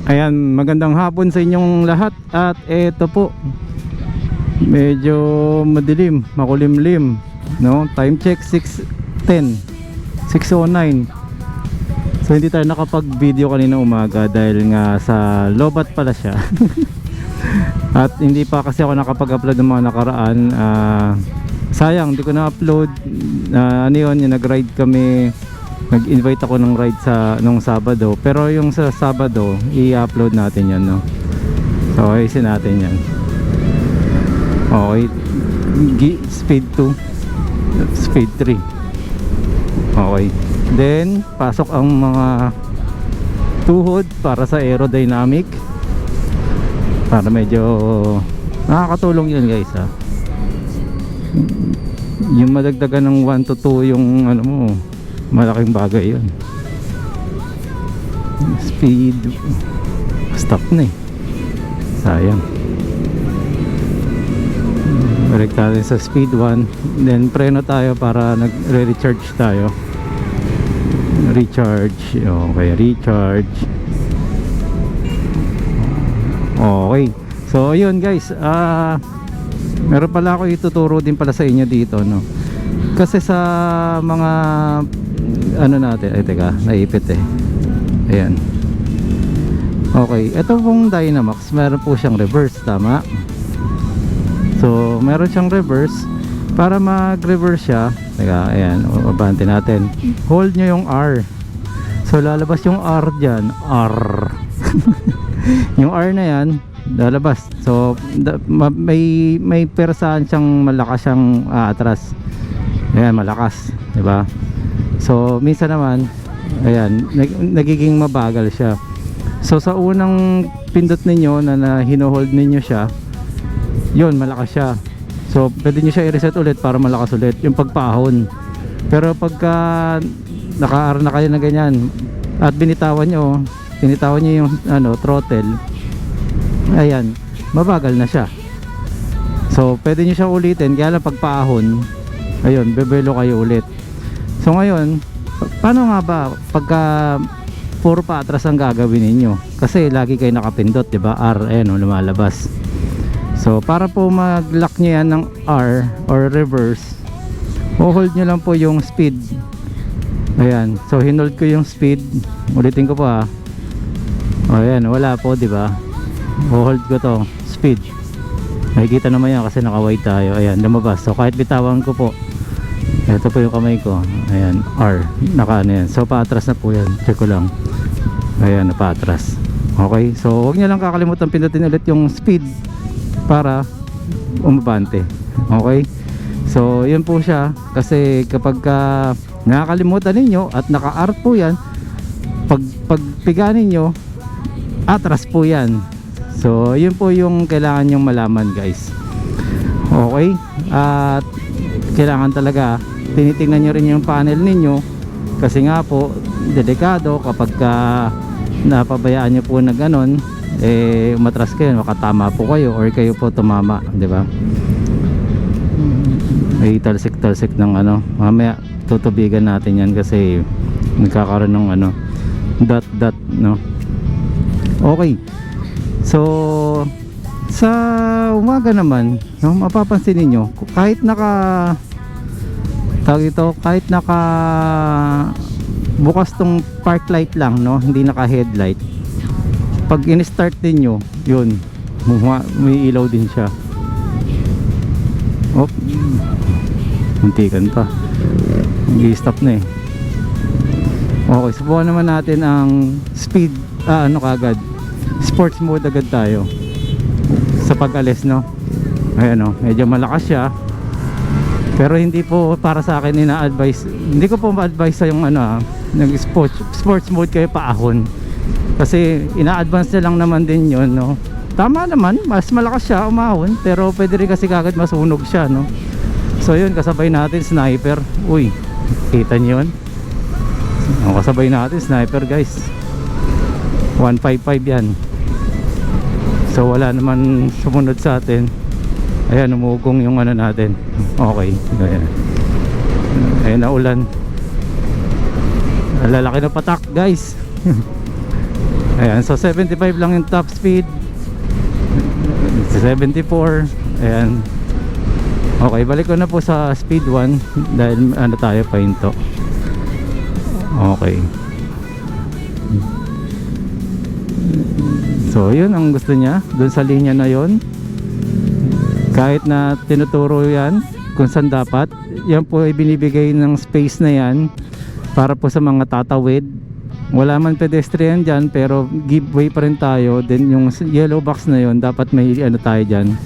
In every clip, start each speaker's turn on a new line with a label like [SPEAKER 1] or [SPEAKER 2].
[SPEAKER 1] Ayan, magandang hapon sa inyong lahat. At eto po, medyo madilim, makulimlim, no? Time check 6:10, 6:09. So hindi tayo nakapag-video kanina umaga dahil nga sa lobat pala siya. At hindi pa kasi ako nakapag-upload ng mga nakaraan. Sayang, hindi ko na-upload. Ano yun, yung nag-ride kami. Nag-invite ako ng ride nung Sabado. Pero yung sa Sabado, i-upload natin yan, no? So, ayusin natin yan. Okay. Speed 2. Speed 3. Okay. Then, pasok ang mga tuhod para sa aerodynamic. Para medyo nakakatulong yun, guys, ha? Yung madagdagan ng 1 to 2 yung ano mo, malaking bagay yun. Speed, stop na eh, sayang. Balik tayo sa speed 1, then preno tayo para nagre-recharge tayo. Recharge, okay, recharge. Okay, so yun guys, meron pala ako ituturo din pala sa inyo dito, no? Kasi sa mga ano natin, ay teka, naipit eh. Ayan. Okay, ito pong Dynamax, meron po siyang reverse, tama? So, meron siyang reverse. Para mag-reverse siya, teka, ayan, abante natin. Hold nyo yung R. So, lalabas yung R dyan, R. Yung R na yan, lalabas. So, may persahan siyang malakas siyang atras. Ayan, malakas, diba? So, minsan naman, ayan, nagiging mabagal siya. So, sa unang pindot ninyo na hinohold ninyo siya, yun, malakas siya. So, pwede nyo siya i-reset ulit para malakas ulit yung pagpaahon. Pero pagka naka-R na kayo na ganyan at binitawan nyo yung ano, throttle, ayan, mabagal na siya. So, pwede nyo siya ulitin, kaya lang pagpaahon, ayun, bebelo kayo ulit. So ngayon, paano nga ba pagka puro pa atras ang gagawin ninyo? Kasi lagi kayo nakapindot, diba? R, ayan, lumalabas. So para po mag-lock nyo yan ng R or reverse, hold nyo lang po yung speed. Ayan, so hinold ko yung speed. Ulitin ko po, ha. O ayan, wala po, diba? Hold ko to, speed. Makikita naman yan kasi naka-wide tayo. Ayan, lumabas. So kahit bitawan ko po, ito po yung kamay ko, ayan, R, naka ano yan. So paatras na po yan, check ko lang. Ayan, paatras. Okay, so huwag nyo lang kakalimutan pindutin ulit yung speed para umabante. Okay, so yun po siya. Kasi kapag nakakalimutan ninyo at naka-R po yan, pagpiga ninyo, atras po yan. So yun po yung kailangan nyong malaman, guys. Okay, at kailangan talaga tinitingnan nyo rin yung panel ninyo, kasi nga po delikado kapag napabayaan nyo po na ganon, eh umatras kayo, makatama po kayo or kayo po tumama, di ba? May talsik ng ano, mamaya tutubigan natin yan kasi nagkakaroon ng ano, dot, no? Okay, so sa umaga naman, no, mapapansin niyo kahit kahit naka bukas tong park light lang, no, hindi naka headlight, pag in-start niyo, yun, may ilaw din siya. Oh, muntikan pa, nag-stop na eh. Okay, subukan naman natin ang speed, ano kagad, sports mode agad tayo sa pag-alis, no. Ayan, no, medyo malakas siya. Pero hindi po para sa akin ina-advise. Hindi ko po ma-advise sa yung ano, sports mode kayo paahon. Kasi ina-advance na lang naman din yun, no. Tama naman, mas malakas siya umahon, pero pwede rin kasi kagad masunog siya, no. So yun, kasabay natin sniper. Uy, kita niyo yun? Kasabay natin sniper, guys. 155 yan. So wala naman sumunod sa atin. Ayan, umugong yung ano natin. Okay, ayan. Ayan na ulan. Lalaki na patak, guys. Ayan, so 75 lang yung top speed. 74. Ayan. Okay, balik ko na po sa speed 1 dahil ano tayo, pahinto. Okay. So yun ang gusto niya dun sa linya na yon. Kahit na tinuturo yan kung saan dapat, yan po ay binibigay ng space na yan para po sa mga tatawid. Wala man pedestrian dyan, pero giveaway pa rin tayo. Then yung yellow box na yon, dapat may ano tayo dyan,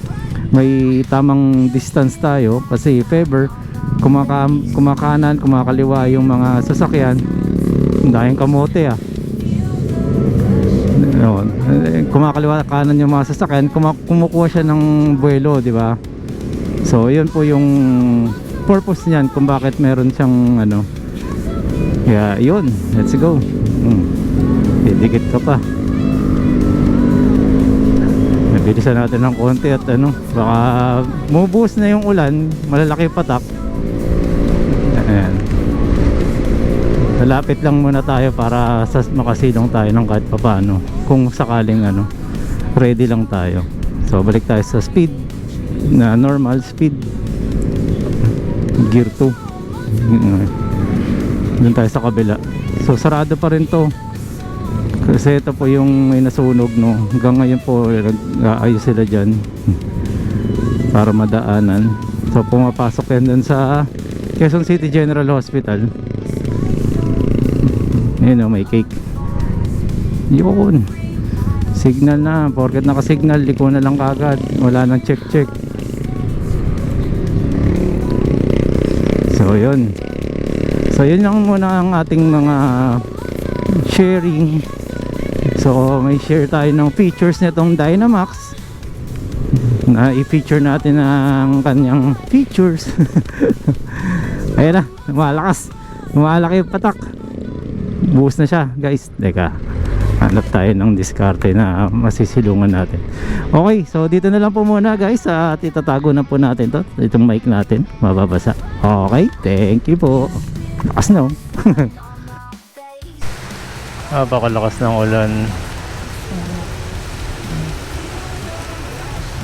[SPEAKER 1] may tamang distance tayo. Kasi if ever kumakanan, kumakaliwa yung mga sasakyan, dahil kamote kumakaliwa kanan yung mga sasakyan, kumukuha siya ng buwelo, di ba? So yun po yung purpose niyan kung bakit meron siyang ano. Kaya yun, let's go. Didikit ka pa. Nabilisan natin ng konti at ano, baka mubuhos na yung ulan, malalaki yung patak. Ayan. Malapit lang muna tayo para makasilong tayo ng kahit papaano kung sakaling ano, ready lang tayo. So balik tayo sa speed na normal speed, gear 2. Doon tayo sa kabila. So sarado pa rin to kasi ito po yung may nasunog, no. Hanggang ngayon po ayos sila dyan para madaanan. So pumapasok yan dun sa Quezon City General Hospital. Ayun, may cake. Yun, signal na, porket naka-signal, liko na lang kagad, wala nang check. So yun lang muna ang ating mga sharing. So may share tayo ng features nitong Dynamax na i-feature natin ang kanyang features. Ayun na, lumalaki yung patak. Buhos na siya, guys. Teka, hanap tayo ng diskarte na masisilungan natin. Okay, so dito na lang po muna, guys, at itatago na po natin to, itong mic natin, mababasa. Okay, thank you po. Lakas na, oh. Napakalakas ng ulan.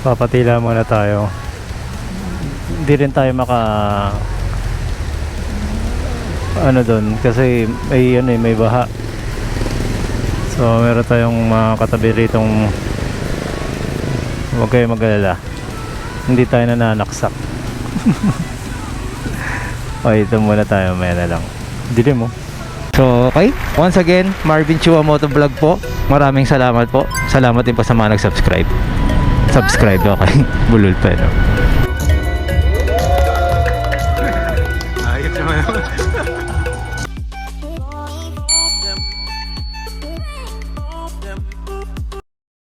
[SPEAKER 1] Papatila muna tayo. Hindi rin tayo ano doon kasi may baha. So meron tayong mga katabi ritong, huwag kayo mag-alala, hindi tayo nananaksak. Okay, ito muna tayo, maya na lang. Dilim mo. So okay, once again, Marvin Chua Motovlog po. Maraming salamat po. Salamat din po sa mga nag-subscribe. Okay, bulol pa, no?